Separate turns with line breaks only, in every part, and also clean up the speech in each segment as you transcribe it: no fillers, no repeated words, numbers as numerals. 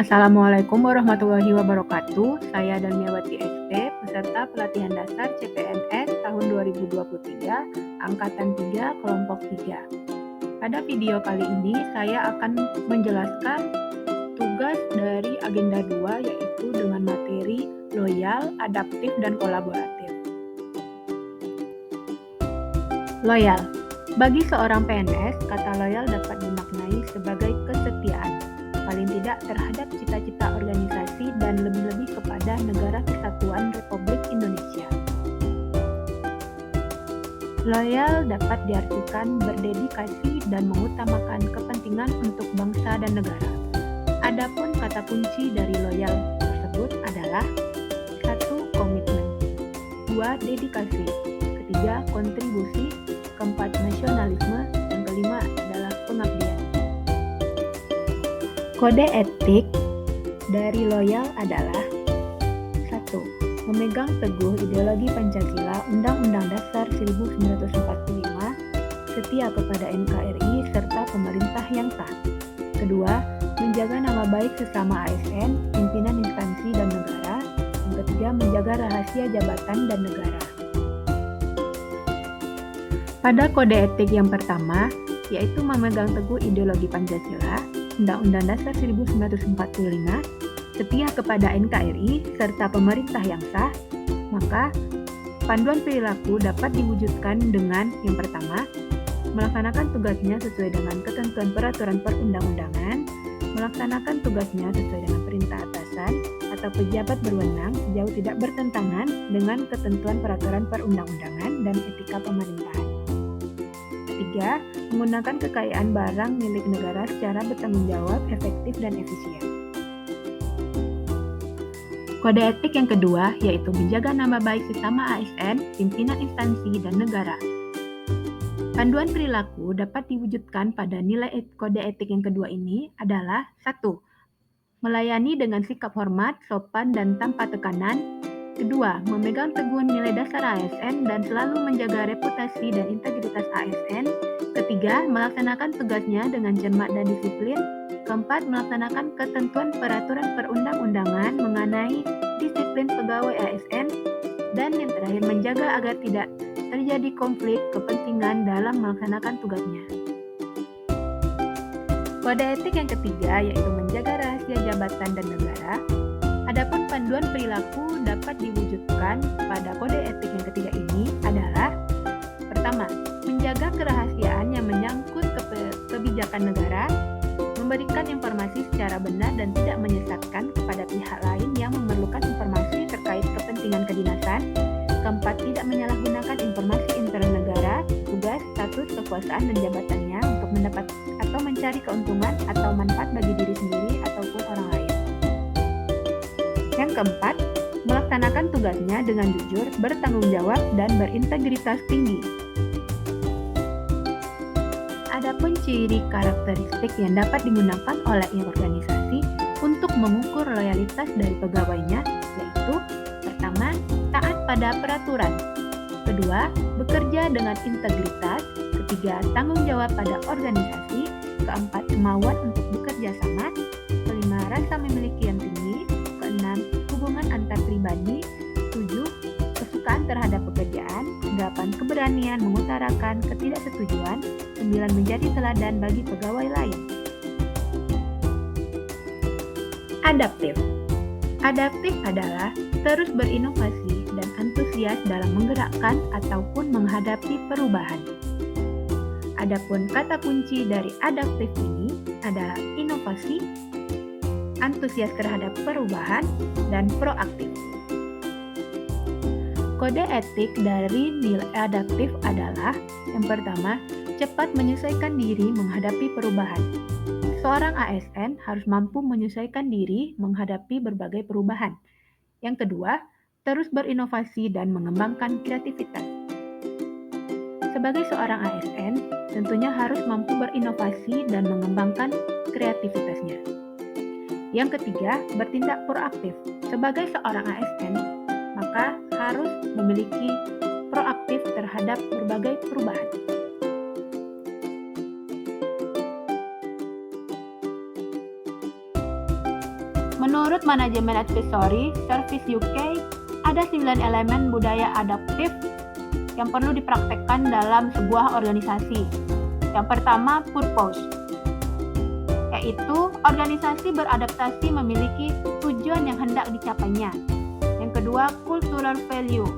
Assalamualaikum warahmatullahi wabarakatuh. Saya Dalmiawati ST, peserta pelatihan dasar CPNS tahun 2023, Angkatan 3, Kelompok 3. Pada video kali ini, saya akan menjelaskan tugas dari agenda 2, yaitu dengan materi loyal, adaptif, dan kolaboratif. Loyal. Bagi seorang PNS, kata loyal dapat dimaknai sebagai kesetiaan, paling tidak terhadap cita-cita organisasi dan lebih-lebih kepada Negara Kesatuan Republik Indonesia. Loyal dapat diartikan berdedikasi dan mengutamakan kepentingan untuk bangsa dan negara. Adapun kata kunci dari loyal tersebut adalah 1. Komitmen, 2. Dedikasi, ketiga kontribusi, keempat nasionalisme, dan kelima adalah pengabdian. Kode etik dari loyal adalah 1. Memegang teguh ideologi Pancasila, Undang-Undang Dasar 1945, setia kepada NKRI serta pemerintah yang sah. Kedua, menjaga nama baik sesama ASN, pimpinan instansi dan negara. Yang ketiga, menjaga rahasia jabatan dan negara. Pada kode etik yang pertama, yaitu memegang teguh ideologi Pancasila, Undang-Undang Dasar 1945, setia kepada NKRI, serta pemerintah yang sah, maka panduan perilaku dapat diwujudkan dengan yang pertama, melaksanakan tugasnya sesuai dengan ketentuan peraturan perundang-undangan, melaksanakan tugasnya sesuai dengan perintah atasan atau pejabat berwenang sejauh tidak bertentangan dengan ketentuan peraturan perundang-undangan dan etika pemerintahan. Ketiga, menggunakan kekayaan barang milik negara secara bertanggung jawab, efektif, dan efisien. Kode etik yang kedua yaitu menjaga nama baik sesama ASN, pimpinan instansi, dan negara. Panduan perilaku dapat diwujudkan pada nilai kode etik yang kedua ini adalah 1. Melayani dengan sikap hormat, sopan, dan tanpa tekanan. Kedua, memegang teguh nilai dasar ASN dan selalu menjaga reputasi dan integritas ASN. Ketiga, melaksanakan tugasnya dengan cermat dan disiplin. Keempat, melaksanakan ketentuan peraturan perundang-undangan mengenai disiplin pegawai ASN. Dan yang terakhir, menjaga agar tidak terjadi konflik kepentingan dalam melaksanakan tugasnya. Kode etik yang ketiga yaitu menjaga rahasia jabatan dan negara. Adapun panduan perilaku dapat diwujudkan pada kode etik yang ketiga ini adalah pertama, menjaga kerahasiaan yang menyangkut kebijakan negara, memberikan informasi secara benar dan tidak menyesatkan kepada pihak lain yang memerlukan informasi terkait kepentingan kedinasan. Keempat, tidak menyalahgunakan informasi internal negara, tugas, status, kekuasaan, dan jabatannya untuk mendapat atau mencari keuntungan atau manfaat bagi diri sendiri ataupun orang lain. Yang keempat, melaksanakan tugasnya dengan jujur, bertanggung jawab, dan berintegritas tinggi. Adapun ciri karakteristik yang dapat digunakan oleh organisasi untuk mengukur loyalitas dari pegawainya yaitu pertama, taat pada peraturan. Kedua, bekerja dengan integritas. Ketiga, tanggung jawab pada organisasi. Keempat, kemauan untuk bekerja sama. Kelima, rasa memiliki yang tinggi. Keenam, hubungan antar pribadi. 7, kesukaan terhadap pekerjaan. 8, keberanian mengutarakan ketidaksetujuan. 9, menjadi teladan bagi pegawai lain. Adaptif. Adaptif adalah terus berinovasi dan antusias dalam menggerakkan ataupun menghadapi perubahan. Adapun kata kunci dari adaptif ini adalah inovasi, antusias terhadap perubahan, dan proaktif. Kode etik dari nilai adaptif adalah yang pertama, cepat menyesuaikan diri menghadapi perubahan. Seorang ASN harus mampu menyesuaikan diri menghadapi berbagai perubahan. Yang kedua, terus berinovasi dan mengembangkan kreativitas. Sebagai seorang ASN, tentunya harus mampu berinovasi dan mengembangkan kreativitasnya. Yang ketiga, bertindak proaktif. Sebagai seorang ASN, maka harus memiliki proaktif terhadap berbagai perubahan. Menurut Manajemen Advisory Service UK, ada 9 elemen budaya adaptif yang perlu dipraktekkan dalam sebuah organisasi. Yang pertama, purpose, yaitu organisasi beradaptasi memiliki tujuan yang hendak dicapainya. Yang kedua, cultural value,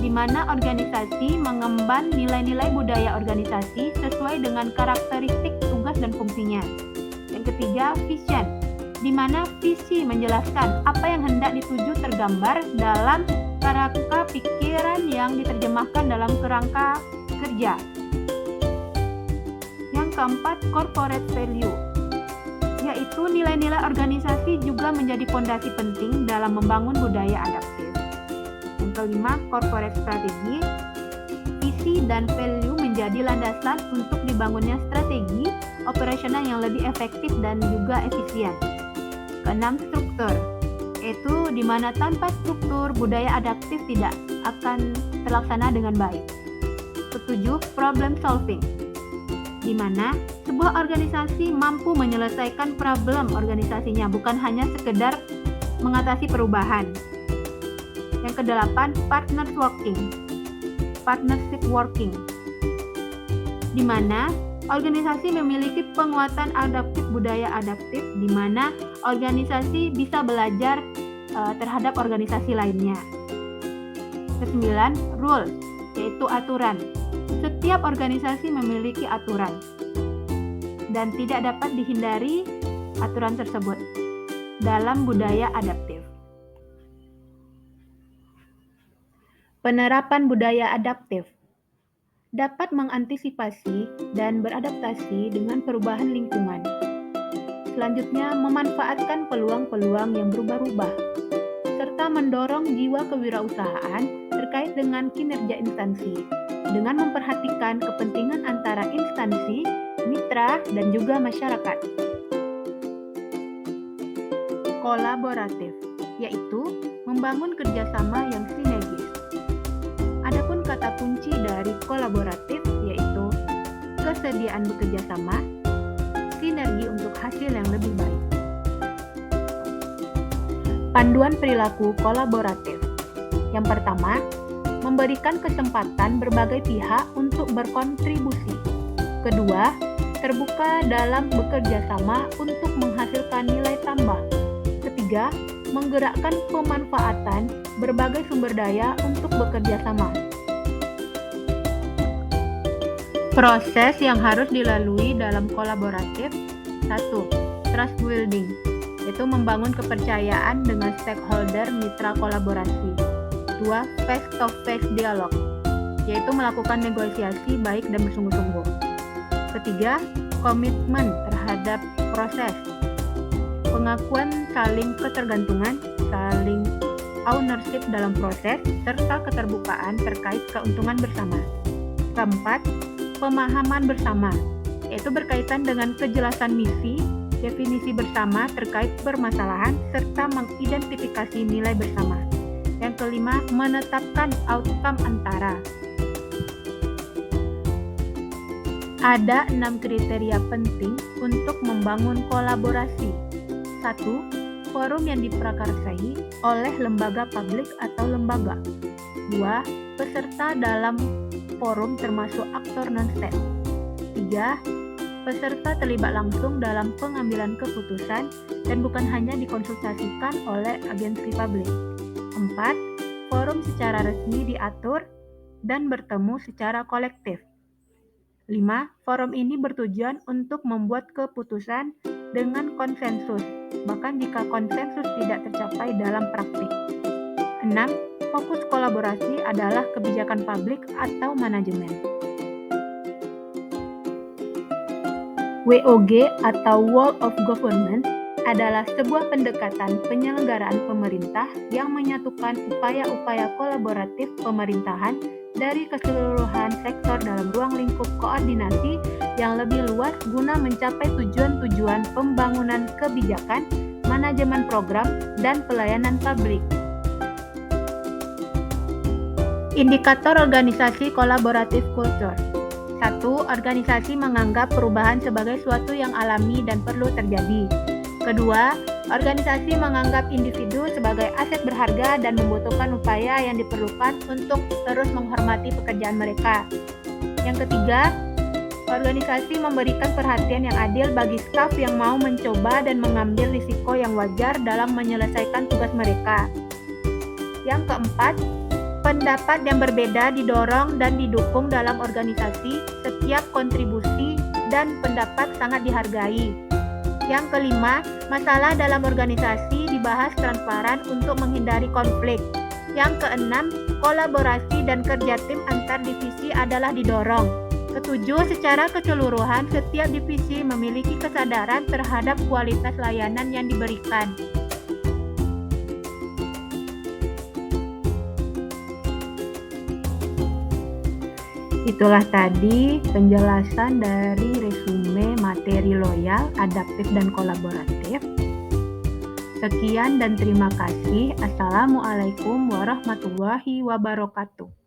di mana organisasi mengemban nilai-nilai budaya organisasi sesuai dengan karakteristik tugas dan fungsinya. Yang ketiga, vision, di mana visi menjelaskan apa yang hendak dituju tergambar dalam kerangka pikiran yang diterjemahkan dalam kerangka kerja. Yang keempat, corporate value, yaitu nilai-nilai organisasi juga menjadi fondasi penting dalam membangun budaya adaptif. Yang kelima, corporate strategy, visi dan value menjadi landasan untuk dibangunnya strategi operasional yang lebih efektif dan juga efisien. Keenam, struktur, yaitu di mana tanpa struktur budaya adaptif tidak akan terlaksana dengan baik. Ketujuh, problem solving, di mana sebuah organisasi mampu menyelesaikan problem organisasinya, bukan hanya sekedar mengatasi perubahan. Yang kedelapan, partnership working, di mana organisasi memiliki penguatan adaptif budaya adaptif, di mana organisasi bisa belajar terhadap organisasi lainnya. Kesembilan, rules, yaitu aturan. Setiap organisasi memiliki aturan dan tidak dapat dihindari aturan tersebut dalam budaya adaptif. Penerapan budaya adaptif dapat mengantisipasi dan beradaptasi dengan perubahan lingkungan. Selanjutnya, memanfaatkan peluang-peluang yang berubah-ubah, serta mendorong jiwa kewirausahaan terkait dengan kinerja instansi, dengan memperhatikan kepentingan antara instansi, mitra, dan juga masyarakat. Kolaboratif, yaitu membangun kerjasama yang sinergis. Adapun kata kunci dari kolaboratif yaitu kesediaan bekerja sama, sinergi untuk hasil yang lebih baik. Panduan perilaku kolaboratif. Yang pertama, memberikan kesempatan berbagai pihak untuk berkontribusi. Kedua, terbuka dalam bekerja sama untuk menghasilkan nilai tambah. Ketiga, menggerakkan pemanfaatan berbagai sumber daya untuk bekerja sama. Proses yang harus dilalui dalam kolaboratif. 1. Trust building, yaitu membangun kepercayaan dengan stakeholder mitra kolaborasi. 2. Face-to-face dialog, yaitu melakukan negosiasi baik dan bersungguh-sungguh. Ketiga, komitmen terhadap proses, pengakuan saling ketergantungan, saling ownership dalam proses, serta keterbukaan terkait keuntungan bersama. Keempat, pemahaman bersama, yaitu berkaitan dengan kejelasan misi, definisi bersama terkait permasalahan, serta mengidentifikasi nilai bersama. Yang kelima, menetapkan outcome antara. Ada 6 kriteria penting untuk membangun kolaborasi. 1. Forum yang diprakarsai oleh lembaga publik atau lembaga. 2. Peserta dalam forum termasuk aktor non-state. 3. Peserta terlibat langsung dalam pengambilan keputusan dan bukan hanya dikonsultasikan oleh agensi publik. 4. Forum secara resmi diatur dan bertemu secara kolektif. 5. Forum ini bertujuan untuk membuat keputusan dengan konsensus, bahkan jika konsensus tidak tercapai dalam praktik. 6. Fokus kolaborasi adalah kebijakan publik atau manajemen. WOG atau World of Government adalah sebuah pendekatan penyelenggaraan pemerintah yang menyatukan upaya-upaya kolaboratif pemerintahan dari keseluruhan sektor dalam ruang lingkup koordinasi yang lebih luas guna mencapai tujuan-tujuan pembangunan kebijakan, manajemen program, dan pelayanan publik. Indikator organisasi kolaboratif kultur. 1. Organisasi menganggap perubahan sebagai suatu yang alami dan perlu terjadi. Kedua, Organisasi menganggap individu sebagai aset berharga dan membutuhkan upaya yang diperlukan untuk terus menghormati pekerjaan mereka. Yang ketiga, organisasi memberikan perhatian yang adil bagi staf yang mau mencoba dan mengambil risiko yang wajar dalam menyelesaikan tugas mereka. Yang keempat, pendapat yang berbeda didorong dan didukung dalam organisasi. Setiap kontribusi dan pendapat sangat dihargai. Yang kelima, masalah dalam organisasi dibahas transparan untuk menghindari konflik. Yang keenam, kolaborasi dan kerja tim antar divisi adalah didorong. Ketujuh, secara keseluruhan, setiap divisi memiliki kesadaran terhadap kualitas layanan yang diberikan. Itulah tadi penjelasan dari resume materi loyal, adaptif, dan kolaboratif. Sekian dan terima kasih. Assalamualaikum warahmatullahi wabarakatuh.